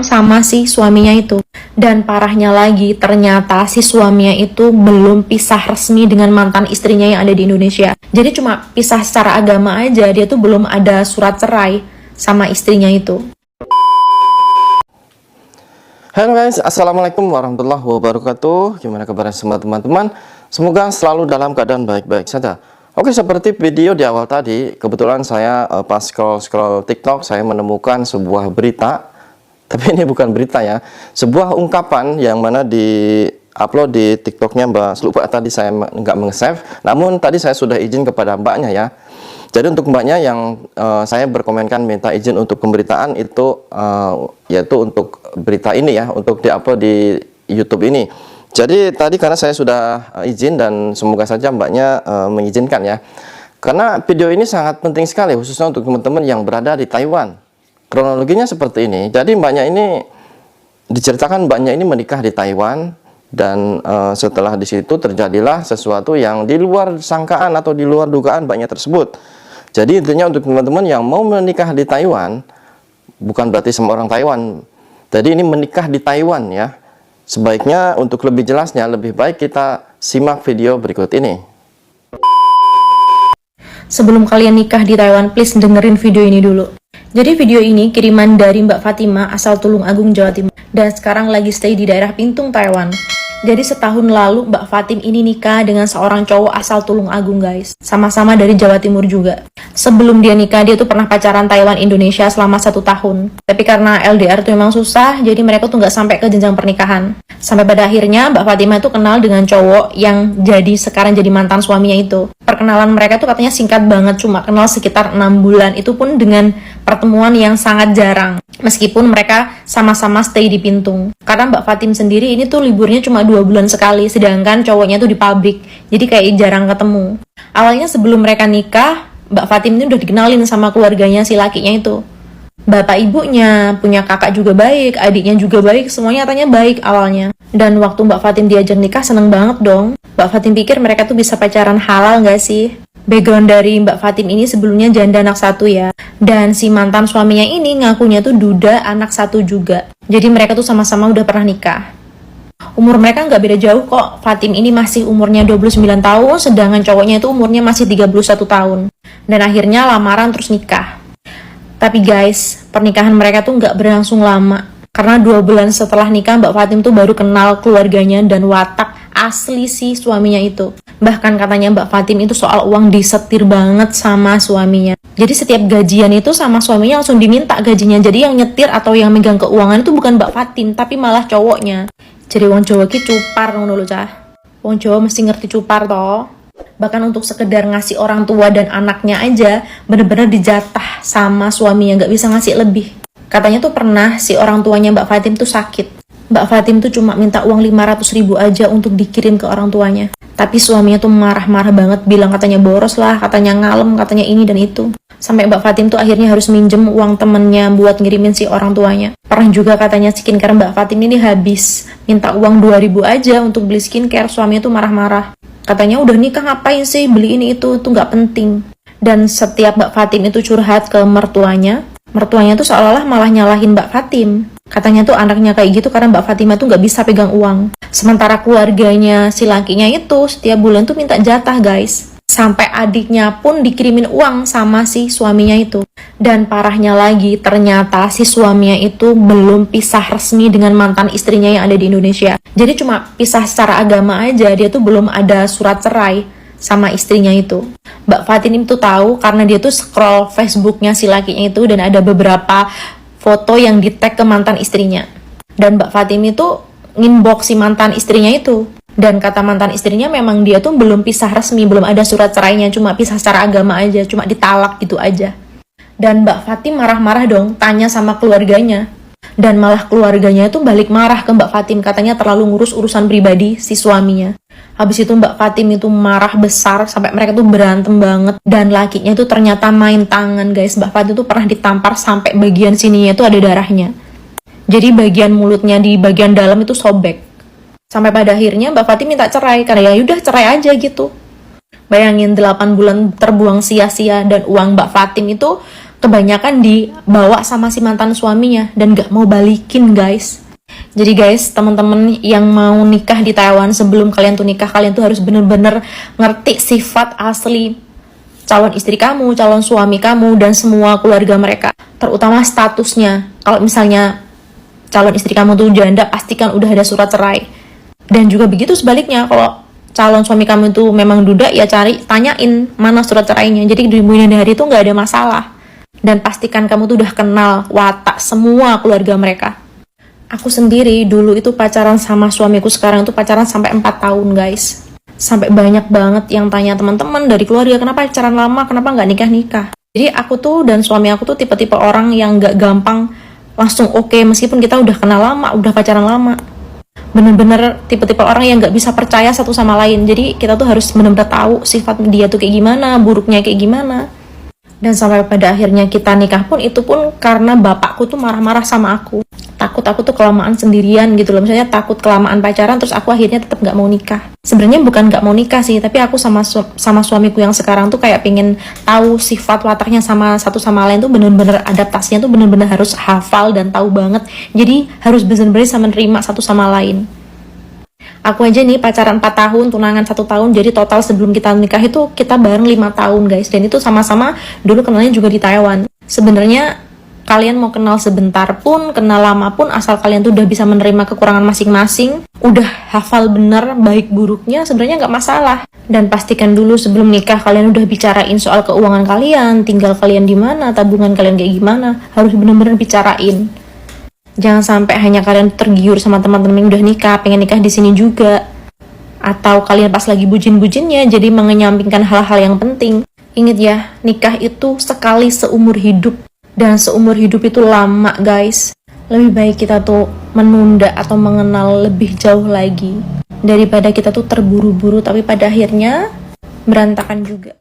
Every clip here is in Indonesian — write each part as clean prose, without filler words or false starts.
uang sama si suaminya itu. Dan parahnya lagi, ternyata si suaminya itu belum pisah resmi dengan mantan istrinya yang ada di Indonesia. Jadi cuma pisah secara agama aja, dia tuh belum ada surat cerai sama istrinya itu. Halo guys, assalamualaikum warahmatullahi wabarakatuh. Gimana kabar semua teman-teman? Semoga selalu dalam keadaan baik-baik saja. Oke, seperti video di awal tadi, kebetulan saya pas scroll TikTok, saya menemukan sebuah berita. Tapi ini bukan berita ya, sebuah ungkapan yang mana di-upload di TikToknya Mbak. Lupa tadi saya nggak meng-save, namun tadi saya sudah izin kepada mbaknya ya. Jadi untuk mbaknya yang saya berkomenkan minta izin untuk pemberitaan itu yaitu untuk berita ini ya, untuk di-upload di YouTube ini. Jadi tadi karena saya sudah izin dan semoga saja mbaknya mengizinkan ya. Karena video ini sangat penting sekali khususnya untuk teman-teman yang berada di Taiwan. Kronologinya seperti ini. Jadi mbaknya ini diceritakan mbaknya ini menikah di Taiwan dan setelah di situ terjadilah sesuatu yang di luar sangkaan atau di luar dugaan mbaknya tersebut. Jadi intinya untuk teman-teman yang mau menikah di Taiwan, bukan berarti semua orang Taiwan. Jadi ini menikah di Taiwan ya. Sebaiknya untuk lebih jelasnya, lebih baik kita simak video berikut ini. Sebelum kalian nikah di Taiwan, please dengerin video ini dulu. Jadi video ini kiriman dari Mbak Fatima asal Tulung Agung, Jawa Timur. Dan sekarang lagi stay di daerah Pintung, Taiwan. Jadi setahun lalu Mbak Fatim ini nikah dengan seorang cowok asal Tulung Agung guys. Sama-sama dari Jawa Timur juga. Sebelum dia nikah, dia tuh pernah pacaran Taiwan Indonesia selama 1 tahun. Tapi karena LDR tuh memang susah, jadi mereka tuh nggak sampai ke jenjang pernikahan. Sampai pada akhirnya Mbak Fatimah itu kenal dengan cowok yang sekarang jadi mantan suaminya itu. Perkenalan mereka tuh katanya singkat banget, cuma kenal sekitar 6 bulan. Itu pun dengan pertemuan yang sangat jarang. Meskipun mereka sama-sama stay di Pintung. Karena Mbak Fatim sendiri ini tuh liburnya cuma 2 bulan sekali, sedangkan cowoknya tuh di pabrik. Jadi kayak jarang ketemu. Awalnya sebelum mereka nikah, Mbak Fatim ini udah dikenalin sama keluarganya si lakinya itu. Bapak ibunya, punya kakak juga baik, adiknya juga baik, semuanya katanya baik awalnya. Dan waktu Mbak Fatim diajak nikah seneng banget dong. Mbak Fatim pikir mereka tuh bisa pacaran halal gak sih? Background dari Mbak Fatim ini sebelumnya janda anak 1 ya. Dan si mantan suaminya ini ngakunya tuh duda anak 1 juga. Jadi mereka tuh sama-sama udah pernah nikah. Umur mereka nggak beda jauh kok. Fatim ini masih umurnya 29 tahun, sedangkan cowoknya itu umurnya masih 31 tahun. Dan akhirnya lamaran terus nikah. Tapi guys, pernikahan mereka tuh nggak berlangsung lama. Karena 2 bulan setelah nikah, Mbak Fatim tuh baru kenal keluarganya dan watak asli si suaminya itu. Bahkan katanya Mbak Fatim itu soal uang disetir banget sama suaminya. Jadi setiap gajian itu sama suaminya langsung diminta gajinya. Jadi yang nyetir atau yang megang keuangan itu bukan Mbak Fatim, tapi malah cowoknya. Jadi wong Jawa ki cupar ngono lho cah. Wong Jawa mesti ngerti cupar toh. Bahkan untuk sekedar ngasih orang tua dan anaknya aja bener-bener dijatah sama suaminya, nggak bisa ngasih lebih. Katanya tuh pernah si orang tuanya Mbak Fatim tuh sakit. Mbak Fatim tuh cuma minta uang 500.000 aja untuk dikirim ke orang tuanya. Tapi suaminya tuh marah-marah banget, bilang katanya boros lah, katanya ngalem, katanya ini dan itu. Sampai Mbak Fatim tuh akhirnya harus minjem uang temennya buat ngirimin si orang tuanya. Pernah juga katanya skincare Mbak Fatim ini habis. Minta uang 2.000 aja untuk beli skincare, suaminya tuh marah-marah. Katanya udah nikah ngapain sih beli ini itu tuh nggak penting. Dan setiap Mbak Fatim itu curhat ke mertuanya tuh seolah-olah malah nyalahin Mbak Fatim. Katanya tuh anaknya kayak gitu karena Mbak Fatimah tuh nggak bisa pegang uang. Sementara keluarganya si lakinya itu setiap bulan tuh minta jatah guys. Sampai adiknya pun dikirimin uang sama si suaminya itu. Dan parahnya lagi, ternyata si suaminya itu belum pisah resmi dengan mantan istrinya yang ada di Indonesia. Jadi cuma pisah secara agama aja, dia tuh belum ada surat cerai sama istrinya itu. Mbak Fatim itu tahu karena dia tuh scroll Facebooknya si lakinya itu dan ada beberapa foto yang di-tag ke mantan istrinya. Dan Mbak Fatim itu nginbox si mantan istrinya itu. Dan kata mantan istrinya memang dia tuh belum pisah resmi, belum ada surat cerainya, cuma pisah secara agama aja, cuma ditalak gitu aja. Dan Mbak Fatim marah-marah dong, tanya sama keluarganya. Dan malah keluarganya itu balik marah ke Mbak Fatim, katanya terlalu ngurus urusan pribadi si suaminya. Habis itu Mbak Fatim itu marah besar, sampai mereka tuh berantem banget. Dan lakinya itu ternyata main tangan guys, Mbak Fatim tuh pernah ditampar sampai bagian sininya itu ada darahnya. Jadi bagian mulutnya di bagian dalam itu sobek. Sampai pada akhirnya Mbak Fatim minta cerai, karena ya udah cerai aja gitu. Bayangin 8 bulan terbuang sia-sia dan uang Mbak Fatim itu kebanyakan dibawa sama si mantan suaminya dan gak mau balikin guys. Jadi guys, teman-teman yang mau nikah di Taiwan, sebelum kalian tuh nikah, kalian tuh harus bener-bener ngerti sifat asli calon istri kamu, calon suami kamu, dan semua keluarga mereka. Terutama statusnya. Kalau misalnya calon istri kamu tuh janda, pastikan udah ada surat cerai. Dan juga begitu sebaliknya, kalau calon suami kamu itu memang duda, ya tanyain mana surat cerainya. Jadi di kemudian hari itu nggak ada masalah. Dan pastikan kamu tuh udah kenal watak semua keluarga mereka. Aku sendiri dulu itu pacaran sama suamiku sekarang itu pacaran sampai 4 tahun guys. Sampai banyak banget yang tanya teman-teman dari keluarga, kenapa pacaran lama, kenapa nggak nikah-nikah. Jadi aku tuh dan suami aku tuh tipe-tipe orang yang nggak gampang langsung oke, meskipun kita udah kenal lama, udah pacaran lama. Bener-bener tipe-tipe orang yang nggak bisa percaya satu sama lain. Jadi kita tuh harus bener-bener tahu sifat dia tuh kayak gimana, buruknya kayak gimana. Dan sampai pada akhirnya kita nikah pun, itu pun karena bapakku tuh marah-marah sama aku. Takut aku tuh kelamaan sendirian gitu loh. Misalnya takut kelamaan pacaran, terus aku akhirnya tetap nggak mau nikah. Sebenarnya bukan nggak mau nikah sih, tapi aku sama suamiku yang sekarang tuh kayak pengen tahu sifat wataknya sama satu sama lain tuh, bener-bener adaptasinya tuh bener-bener harus hafal dan tahu banget. Jadi harus bener-bener bisa menerima satu sama lain. Aku aja nih pacaran 4 tahun, tunangan 1 tahun, jadi total sebelum kita nikah itu kita bareng 5 tahun guys. Dan itu sama-sama dulu kenalnya juga di Taiwan. Sebenarnya kalian mau kenal sebentar pun, kenal lama pun, asal kalian tuh udah bisa menerima kekurangan masing-masing, udah hafal bener baik buruknya, sebenarnya nggak masalah. Dan pastikan dulu sebelum nikah kalian udah bicarain soal keuangan kalian, tinggal kalian di mana, tabungan kalian kayak gimana, harus bener-bener bicarain. Jangan sampai hanya kalian tergiur sama teman-teman yang udah nikah, pengen nikah di sini juga. Atau kalian pas lagi bujin-bujinnya jadi mengenyampingkan hal-hal yang penting. Ingat ya, nikah itu sekali seumur hidup. Dan seumur hidup itu lama guys. Lebih baik kita tuh menunda atau mengenal lebih jauh lagi, daripada kita tuh terburu-buru tapi pada akhirnya berantakan juga.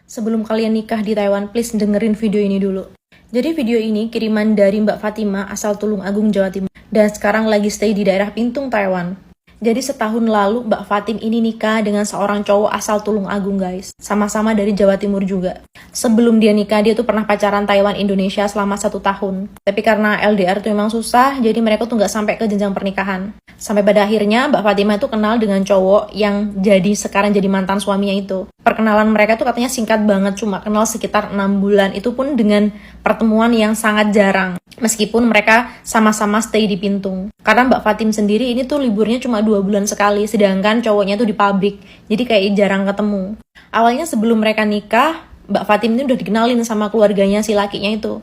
Sebelum kalian nikah di Taiwan, please dengerin video ini dulu. Jadi video ini kiriman dari Mbak Fatima asal Tulung Agung, Jawa Timur. Dan sekarang lagi stay di daerah Pintung, Taiwan. Jadi setahun lalu Mbak Fatim ini nikah dengan seorang cowok asal Tulung Agung guys. Sama-sama dari Jawa Timur juga. Sebelum dia nikah, dia tuh pernah pacaran Taiwan Indonesia selama 1 tahun. Tapi karena LDR tuh memang susah, jadi mereka tuh nggak sampai ke jenjang pernikahan. Sampai pada akhirnya Mbak Fatima itu kenal dengan cowok yang sekarang jadi mantan suaminya itu. Perkenalan mereka tuh katanya singkat banget, cuma kenal sekitar 6 bulan. Itu pun dengan pertemuan yang sangat jarang. Meskipun mereka sama-sama stay di Pintung. Karena Mbak Fatim sendiri ini tuh liburnya cuma 2 bulan sekali, sedangkan cowoknya tuh di pabrik. Jadi kayak jarang ketemu. Awalnya sebelum mereka nikah, Mbak Fatim ini udah dikenalin sama keluarganya si lakinya itu.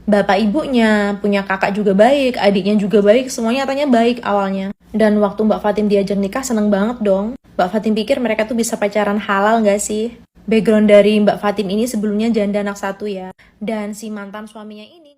Bapak ibunya, punya kakak juga baik, adiknya juga baik, semuanya katanya baik awalnya. Dan waktu Mbak Fatim diajak nikah seneng banget dong. Mbak Fatim pikir mereka tuh bisa pacaran halal gak sih? Background dari Mbak Fatim ini sebelumnya janda anak 1 ya. Dan si mantan suaminya ini